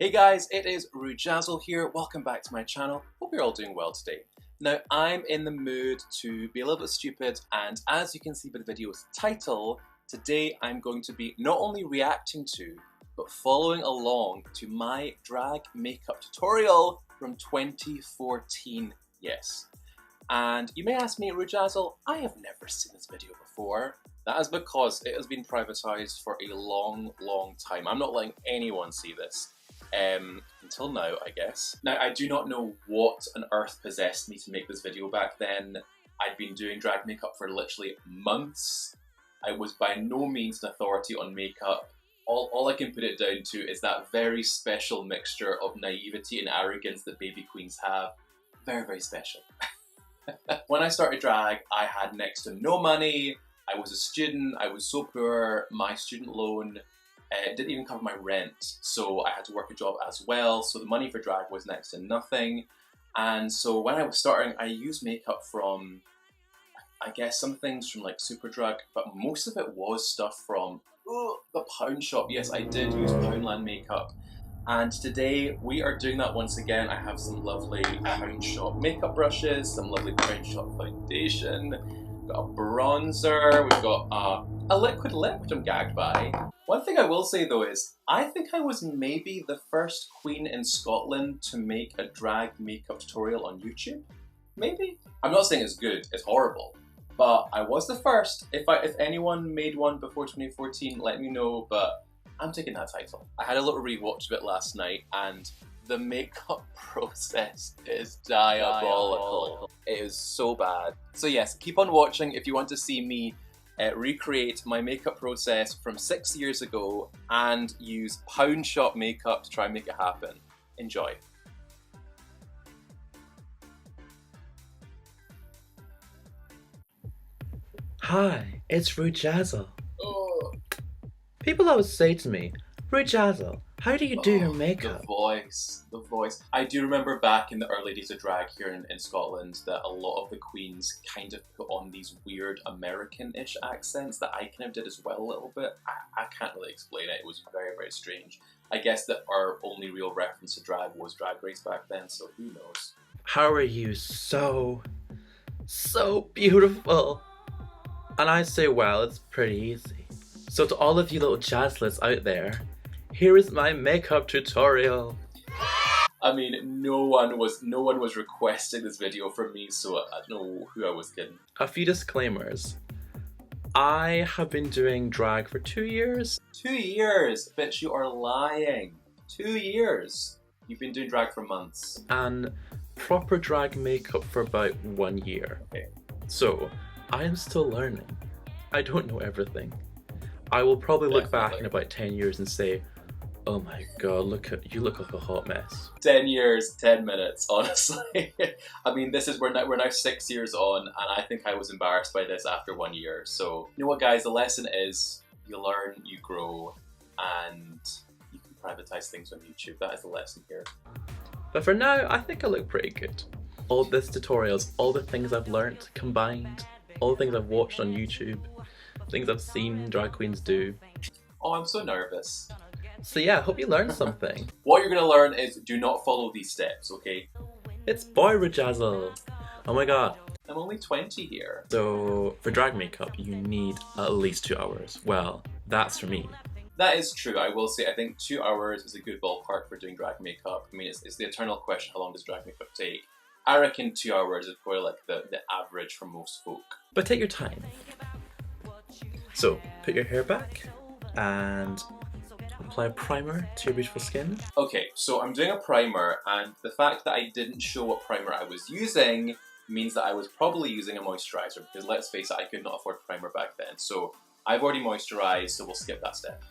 Hey guys, it is Rujazzle here. Welcome back to my channel. Hope you're all doing well today. Now, I'm in the mood to be a little bit stupid, and as you can see by the video's title, today I'm going to be not only reacting to, but following along to my drag makeup tutorial from 2014, yes. And you may ask me, Rujazzle, I have never seen this video before. That is because it has been privatized for a long, long time. I'm not letting anyone see this. Until now, I guess. Now, I do not know what on earth possessed me to make this video back then. I'd been doing drag makeup for literally months. I was by no means an authority on makeup. All I can put it down to is that very special mixture of naivety and arrogance that baby queens have. Very, very special. When I started drag, I had next to no money. I was a student. I was so poor. My student loan didn't even cover my rent, so I had to work a job as well, so the money for drag was next to nothing. And so when I was starting, I used makeup from, I guess, some things from like Superdrug, but most of it was stuff from the Pound Shop. Yes, I did use Poundland makeup. And today we are doing that once again. I have some lovely Pound Shop makeup brushes, some lovely Pound Shop foundation, we've got a bronzer, we've got a liquid lip, which I'm gagged by. One thing I will say though is, I think I was maybe the first queen in Scotland to make a drag makeup tutorial on YouTube. Maybe? I'm not saying it's good, it's horrible. But I was the first. If anyone made one before 2014, let me know, but I'm taking that title. I had a little rewatch of it last night, and the makeup process is diabolical. It is so bad. So yes, keep on watching if you want to see me recreate my makeup process from 6 years ago and use Pound Shop makeup to try and make it happen. Enjoy. Hi, it's Rujazzle. Oh. People always say to me, Rujazzle, how do you do your makeup? The voice. I do remember back in the early days of drag here in Scotland that a lot of the queens kind of put on these weird American-ish accents that I kind of did as well a little bit. I can't really explain it. It was very, very strange. I guess that our only real reference to drag was Drag Race back then, so who knows. How are you so beautiful? And I say, well, it's pretty easy. So to all of you little jazzlets out there, here is my makeup tutorial. I mean, no one was requesting this video from me, so I don't know who I was kidding. A few disclaimers. I have been doing drag for 2 years. 2 years? Bitch, you are lying. 2 years? You've been doing drag for months. And proper drag makeup for about 1 year. Okay. So, I am still learning. I don't know everything. I will probably look back in about 10 years and say, oh my god, you look like a hot mess. 10 years, 10 minutes, honestly. I mean, we're now 6 years on, and I think I was embarrassed by this after 1 year. So, you know what guys, the lesson is, you learn, you grow, and you can privatize things on YouTube. That is the lesson here. But for now, I think I look pretty good. All this tutorials, all the things I've learnt combined, all the things I've watched on YouTube, things I've seen drag queens do. Oh, I'm so nervous. So yeah, hope you learned something. What you're gonna learn is do not follow these steps, okay? It's boy Rujazzle. Oh my god. I'm only 20 here. So for drag makeup, you need at least 2 hours. Well, that's for me. That is true. I will say, I think 2 hours is a good ballpark for doing drag makeup. I mean, it's the eternal question, how long does drag makeup take? I reckon 2 hours is probably like the average for most folk. But take your time. So, put your hair back and apply a primer to your beautiful skin. Okay, so I'm doing a primer, and the fact that I didn't show what primer I was using means that I was probably using a moisturizer, because let's face it, I could not afford primer back then. So I've already moisturized, so we'll skip that step.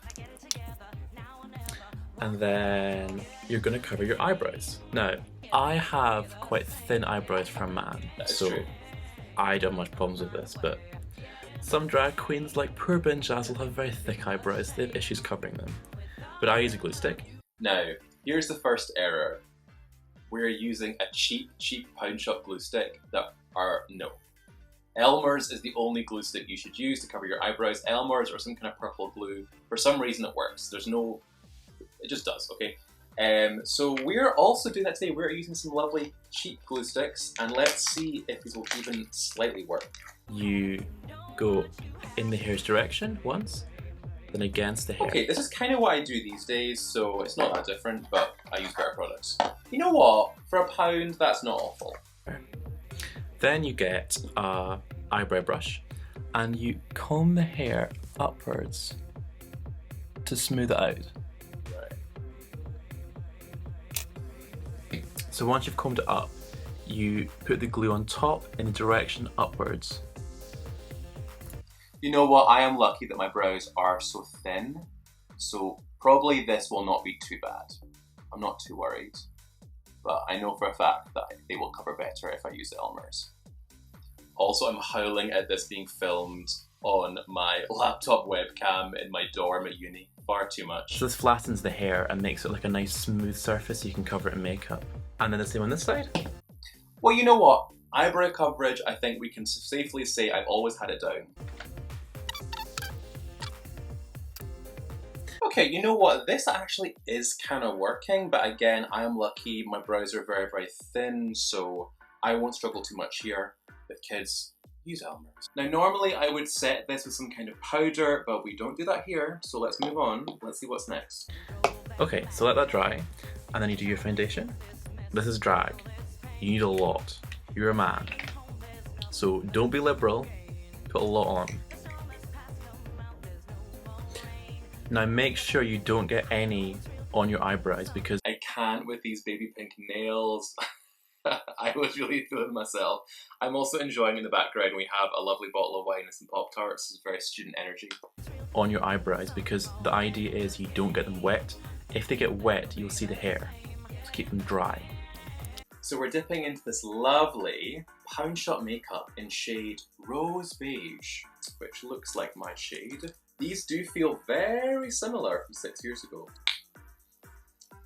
And then you're going to cover your eyebrows. Now, I have quite thin eyebrows for a man, so true. I don't have much problems with this, but some drag queens like poor Jazzle have very thick eyebrows. They have issues covering them. But I use a glue stick. Now, here's the first error. We're using a cheap Pound Shop glue stick no. Elmer's is the only glue stick you should use to cover your eyebrows. Elmer's or some kind of purple glue. For some reason it works. It just does, okay? So we're also doing that today. We're using some lovely cheap glue sticks, and let's see if these will even slightly work. You go in the hair's direction once, then against the hair. Okay, this is kind of what I do these days, so it's not that different, but I use better products. You know what? For £1, that's not awful. Then you get a eyebrow brush, and you comb the hair upwards to smooth it out. Right. So once you've combed it up, you put the glue on top in the direction upwards. You know what? I am lucky that my brows are so thin, so probably this will not be too bad. I'm not too worried, but I know for a fact that they will cover better if I use the Elmer's. Also, I'm howling at this being filmed on my laptop webcam in my dorm at uni. Far too much. So this flattens the hair and makes it like a nice smooth surface you can cover it in makeup. And then the same on this side. Well, you know what? Eyebrow coverage, I think we can safely say I've always had it down. Okay, you know what? This actually is kind of working, but again, I am lucky. My brows are very, very thin, so I won't struggle too much here. With kids, use Elmer's. Now, normally I would set this with some kind of powder, but we don't do that here, so let's move on. Let's see what's next. Okay, so let that dry, and then you do your foundation. This is drag. You need a lot. You're a man. So don't be liberal, put a lot on. Now make sure you don't get any on your eyebrows because I can't with these baby pink nails. I was really feeling myself. I'm also enjoying in the background we have a lovely bottle of wine and some Pop-Tarts. This is very student energy. On your eyebrows because the idea is you don't get them wet. If they get wet, you'll see the hair. So keep them dry. So we're dipping into this lovely Pound Shop makeup in shade Rose Beige, which looks like my shade. These do feel very similar from 6 years ago.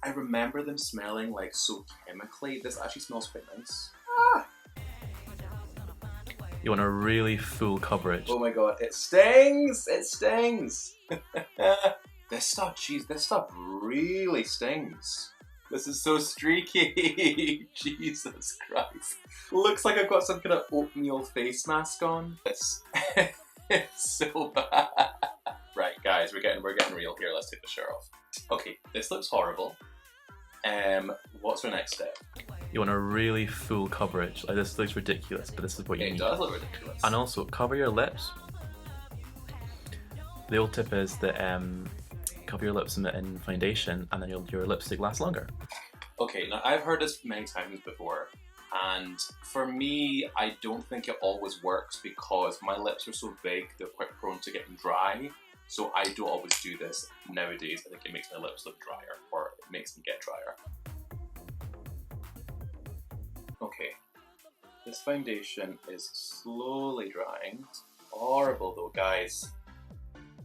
I remember them smelling like so chemically. This actually smells quite nice. Ah! You want a really full coverage. Oh my god, it stings! It stings! This stuff, jeez, this stuff really stings. This is so streaky. Jesus Christ. Looks like I've got some kind of oatmeal face mask on. It's so bad. Right, guys, we're getting real here. Let's take the shirt off. Okay, this looks horrible. What's our next step? You want a really full coverage. Like this looks ridiculous, but this is what you need. It does look ridiculous. And also cover your lips. The old tip is that cover your lips in foundation, and then your lipstick lasts longer. Okay, now I've heard this many times before, and for me, I don't think it always works because my lips are so big, they're quite prone to getting dry. So I don't always do this nowadays. I think it makes my lips look drier, or it makes them get drier. Okay, this foundation is slowly drying. It's horrible though, guys.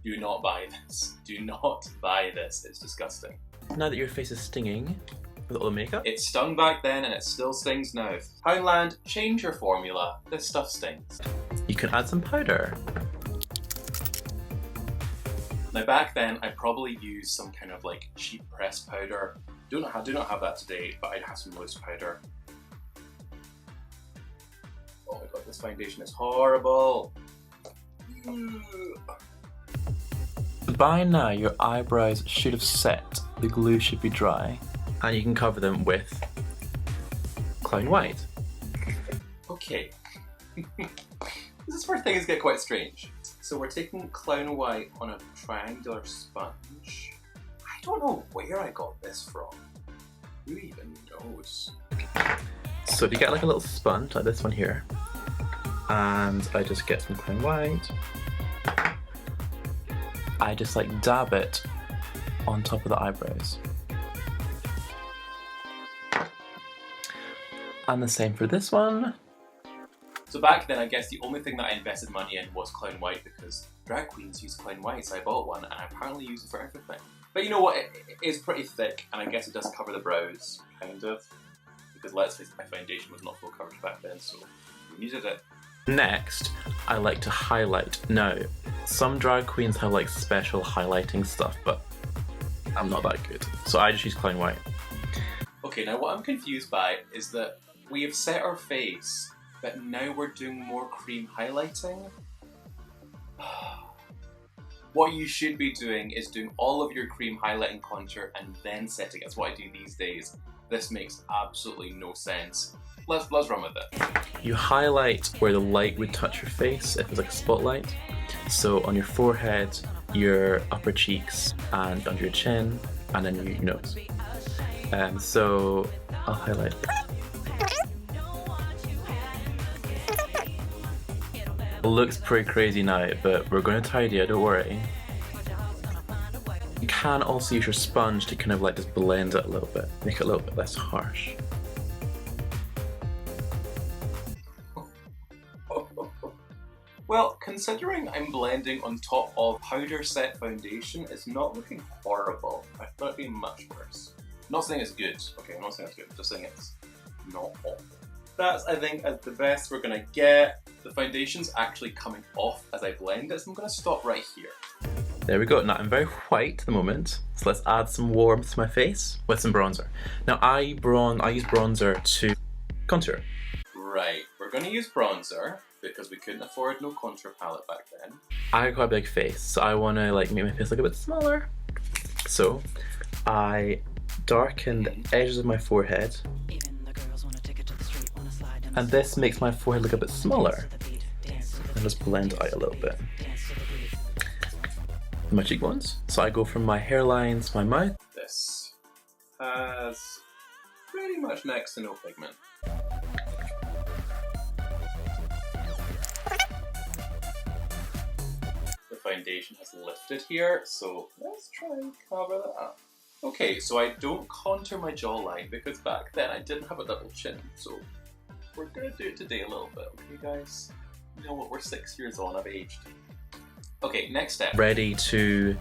Do not buy this. Do not buy this. It's disgusting. Now that your face is stinging with all the makeup. It stung back then and it still stings now. Poundland, change your formula. This stuff stings. You can add some powder. Now back then, I probably used some kind of like cheap pressed powder. Do not have that today, but I'd have some loose powder. Oh my god, this foundation is horrible. By now, your eyebrows should have set. The glue should be dry, and you can cover them with Clown White. Okay. This is where things get quite strange. So we're taking Clown White on a triangular sponge. I don't know where I got this from. Who even knows? So if you get like a little sponge, like this one here, and I just get some Clown White, I just like dab it on top of the eyebrows. And the same for this one. So back then, I guess the only thing that I invested money in was Clown White because drag queens use Clown White, so I bought one and I apparently use it for everything. But you know what, it is pretty thick and I guess it does cover the brows, kind of. Because let's face it, my foundation was not full coverage back then, so we needed it. Next, I like to highlight. Now, some drag queens have like special highlighting stuff, but I'm not that good. So I just use Clown White. Okay, now what I'm confused by is that we have set our face, but now we're doing more cream highlighting. What you should be doing is doing all of your cream highlighting contour and then setting it. That's what I do these days. This makes absolutely no sense. Let's run with it. You highlight where the light would touch your face if it's like a spotlight. So on your forehead, your upper cheeks, and under your chin, and then your nose. So I'll highlight. It looks pretty crazy now, but we're going to tidy it, don't worry. You can also use your sponge to kind of like just blend it a little bit, make it a little bit less harsh. Well, considering I'm blending on top of powder set foundation, it's not looking horrible. I thought it'd be much worse. Not saying it's good, okay, I'm not saying it's good, just saying it's not awful. That's, I think, the best we're gonna get. The foundation's actually coming off as I blend it, so I'm gonna stop right here. There we go. Now I'm very white at the moment, so let's add some warmth to my face with some bronzer. Now I use bronzer to contour. Right, we're gonna use bronzer because we couldn't afford no contour palette back then. I got quite a big face, so I want to like make my face look a bit smaller. So I darken the edges of my forehead, and this makes my forehead look a bit smaller. And just blend it out a little bit. My cheekbones. So I go from my hairline to my mouth. This has pretty much next to no pigment. The foundation has lifted here, so let's try and cover that up. Okay, so I don't contour my jawline because back then I didn't have a double chin, so we're gonna do it today a little bit, okay guys? You know what, we're 6 years on, I've aged. Okay, next step. Ready to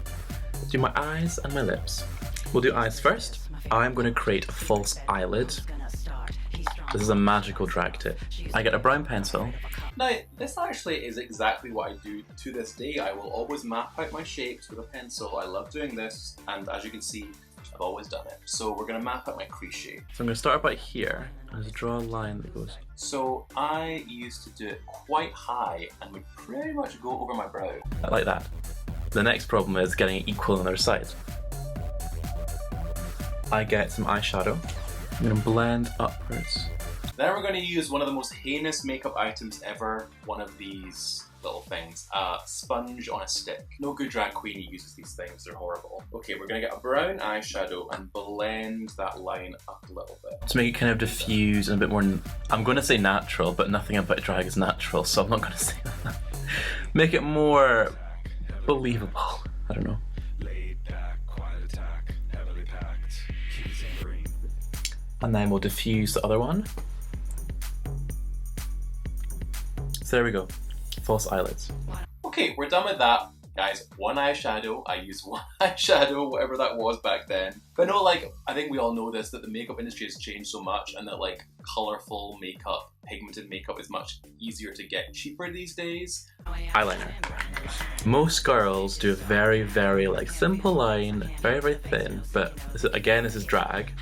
do my eyes and my lips. We'll do eyes first. I'm going to create a false eyelid. This is a magical drag tip. I get a brown pencil. Now, this actually is exactly what I do to this day. I will always map out my shapes with a pencil. I love doing this, and as you can see, I've always done it. So we're going to map out my crease shape. So I'm going to start about here and just draw a line that goes. So I used to do it quite high and would pretty much go over my brow. Like that. The next problem is getting it equal on the other side. I get some eyeshadow. I'm going to blend upwards. Then we're going to use one of the most heinous makeup items ever. One of these little things. A sponge on a stick. No good drag queen uses these things, they're horrible. Okay, we're going to get a brown eyeshadow and blend that line up a little bit. To make it kind of diffuse and a bit more, I'm going to say natural, but nothing about drag is natural, so I'm not going to say that. Make it more believable. I don't know. And then we'll diffuse the other one. So there we go. False eyelids. Okay, we're done with that. Guys, one eyeshadow. I used one eyeshadow, whatever that was back then. But no, like, I think we all know this, that the makeup industry has changed so much and that like colourful makeup, pigmented makeup is much easier to get cheaper these days. Eyeliner. Most girls do a very, very like simple line, very, very thin, but this is, again, this is drag.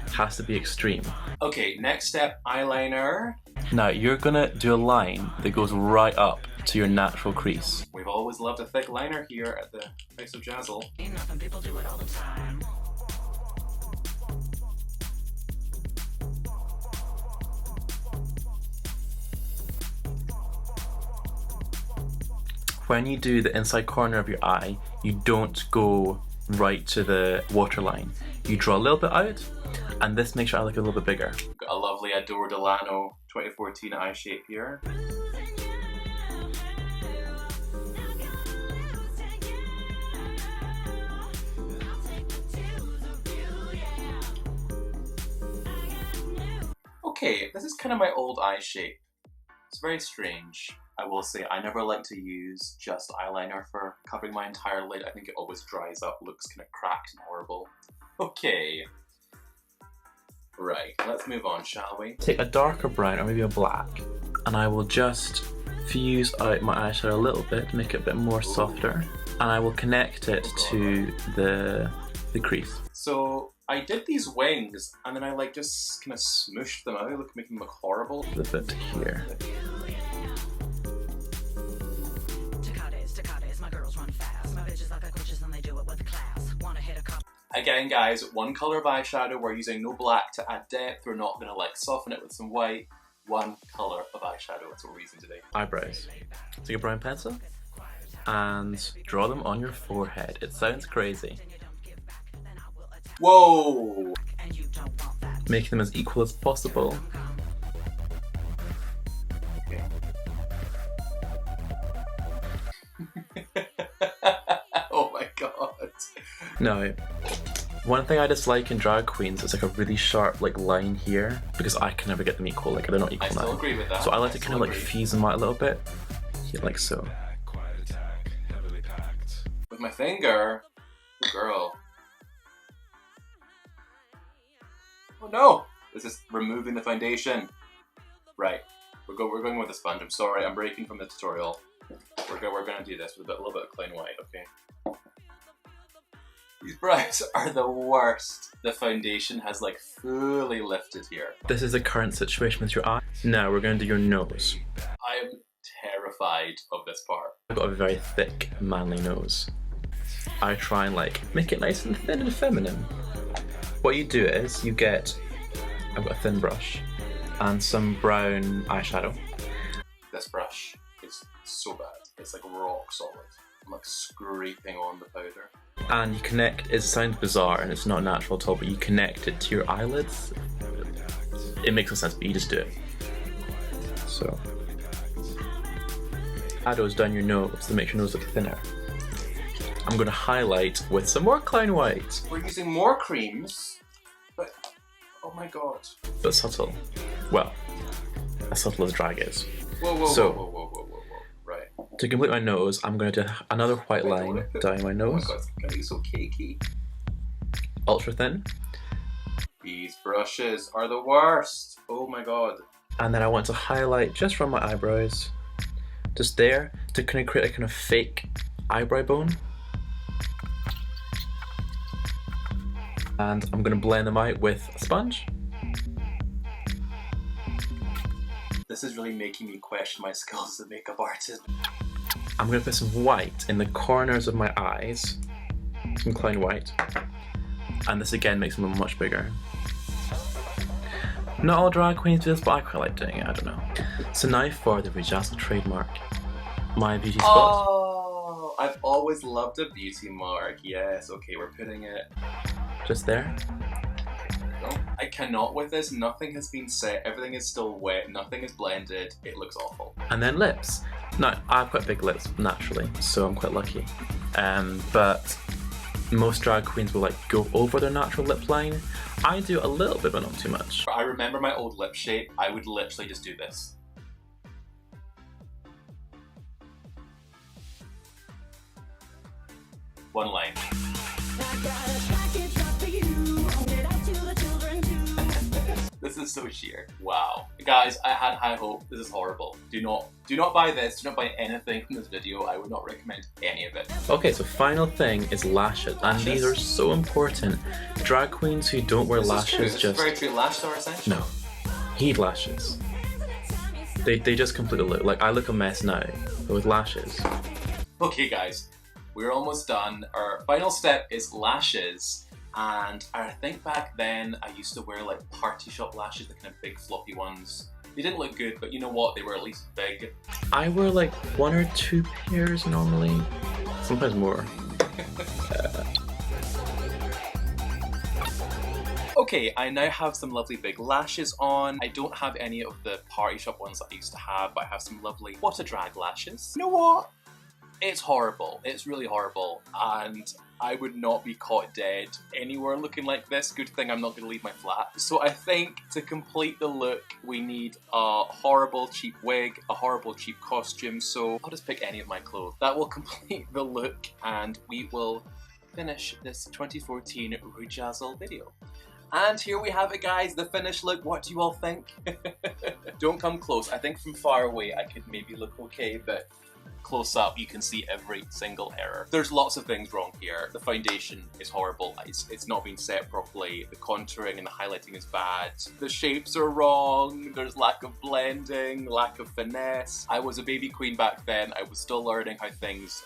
It has to be extreme. Okay, next step, eyeliner. Now you're gonna do a line that goes right up to your natural crease. We've always loved a thick liner here at the house of Rujazzle. When you do the inside corner of your eye, you don't go right to the waterline. You draw a little bit out, and this makes your eye look a little bit bigger. Got a lovely Adore Delano 2014 eye shape here. Okay, this is kind of my old eye shape. It's very strange. I will say I never like to use just eyeliner for covering my entire lid. I think it always dries up, looks kind of cracked and horrible. Okay. Right, let's move on, shall we? Take a darker brown or maybe a black, and I will just fuse out my eyeshadow a little bit to make it a bit more softer, and I will connect it to the crease. So I did these wings and then I like just kind of smooshed them out, making them look horrible. The bit here. Again guys, one colour of eyeshadow, we're using no black to add depth, we're not going to like soften it with some white. One colour of eyeshadow, that's what we're using today. Eyebrows. Take a brown pencil and draw them on your forehead. It sounds crazy. Whoa! Making them as equal as possible. Okay. Oh my god. Now, one thing I dislike in drag queens is like a really sharp like line here, because I can never get them equal, like they're not equal now. I still agree with that. So I like to kind of like fuse them out a little bit, yeah, like so. With my finger? Oh girl. Oh no! This is removing the foundation. Right. We're going with a sponge. I'm sorry, I'm breaking from the tutorial. We're gonna do this with a little bit of clean white, okay? These brows are the worst. The foundation has like fully lifted here. This is the current situation with your eye. Now we're going to do your nose. I am terrified of this part. I've got a very thick, manly nose. I try and like make it nice and thin and feminine. What you do is you get, I've got a thin brush and some brown eyeshadow. This brush is so bad. It's like rock solid. I'm like scraping on the powder. And you connect, it sounds bizarre and it's not natural at all, but you connect it to your eyelids. It makes no sense, but you just do it. So. Shadows down your nose to make your nose look thinner. I'm going to highlight with some more clown white. We're using more creams, but oh my god. But subtle. Well, as subtle as drag is. Whoa, whoa, So, whoa, whoa, whoa, whoa, whoa, whoa. Right. To complete my nose, I'm going to do another white line down my Oh nose. my god, it's gonna be so cakey. Ultra thin. These brushes are the worst. Oh my god. And then I want to highlight just from my eyebrows. Just there, to kind of create a kind of fake eyebrow bone. And I'm going to blend them out with a sponge. This is really making me question my skills as a makeup artist. I'm going to put some white in the corners of my eyes. Some clown white. And this again makes them much bigger. Not all drag queens do this, but I quite like doing it, I don't know. So now for the Rujazzle trademark. My beauty spot. Oh, I've always loved a beauty mark. Yes, okay, we're putting it Just there. No, I cannot with this. Nothing has been set. Everything is still wet. Nothing is blended. It looks awful. And then lips. Now, I have quite big lips naturally, so I'm quite lucky. But most drag queens will like go over their natural lip line. I do a little bit, but not too much. I remember my old lip shape. I would literally just do this. One line. This is so sheer. Wow. Guys, I had high hope. This is horrible. Do not buy this. Do not buy anything from this video. I would not recommend any of it. Okay, so final thing is lashes. And these are so important. Drag queens who don't wear lashes This just... is very true. Lashes are essential. No. Heat lashes. They just complete the look. Like, I look a mess now, but with lashes. Okay guys, we're almost done. Our final step is lashes, and I think back then I used to wear like party shop lashes, the kind of big floppy ones. They didn't look good, but you know what? They were at least big. I wear like 1 or 2 pairs normally, sometimes more. Okay, I now have some lovely big lashes on. I don't have any of the party shop ones that I used to have, but I have some lovely What a Drag lashes. You know what? It's horrible. It's really horrible, and I would not be caught dead anywhere looking like this. Good thing I'm not going to leave my flat. So I think to complete the look, we need a horrible cheap wig, a horrible cheap costume, so I'll just pick any of my clothes. That will complete the look, and we will finish this 2014 Rujazzle video. And here we have it guys, the finished look. What do you all think? Don't come close. I think from far away I could maybe look okay, but close up, you can see every single error. There's lots of things wrong here. The foundation is horrible. It's not been set properly. The contouring and the highlighting is bad. The shapes are wrong. There's lack of blending, lack of finesse. I was a baby queen back then. I was still learning how things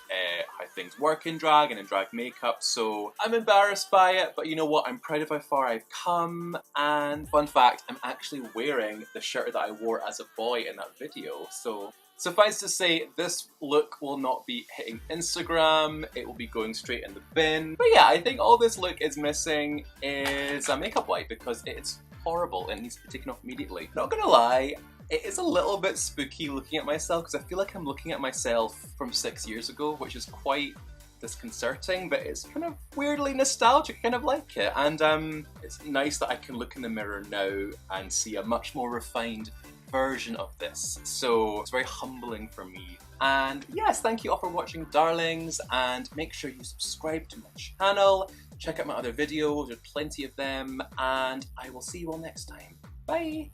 work in drag and in drag makeup, so I'm embarrassed by it, but you know what? I'm proud of how far I've come. And fun fact, I'm actually wearing the shirt that I wore as a boy in that video, so suffice to say, this look will not be hitting Instagram, it will be going straight in the bin. But yeah, I think all this look is missing is a makeup wipe because it's horrible and needs to be taken off immediately. Not gonna lie, it is a little bit spooky looking at myself because I feel like I'm looking at myself from 6 years ago, which is quite disconcerting, but it's kind of weirdly nostalgic. I kind of like it, and it's nice that I can look in the mirror now and see a much more refined version of this, so it's very humbling for me. And yes, thank you all for watching, darlings, and make sure you subscribe to my channel, check out my other videos, there's plenty of them, and I will see you all next time. Bye!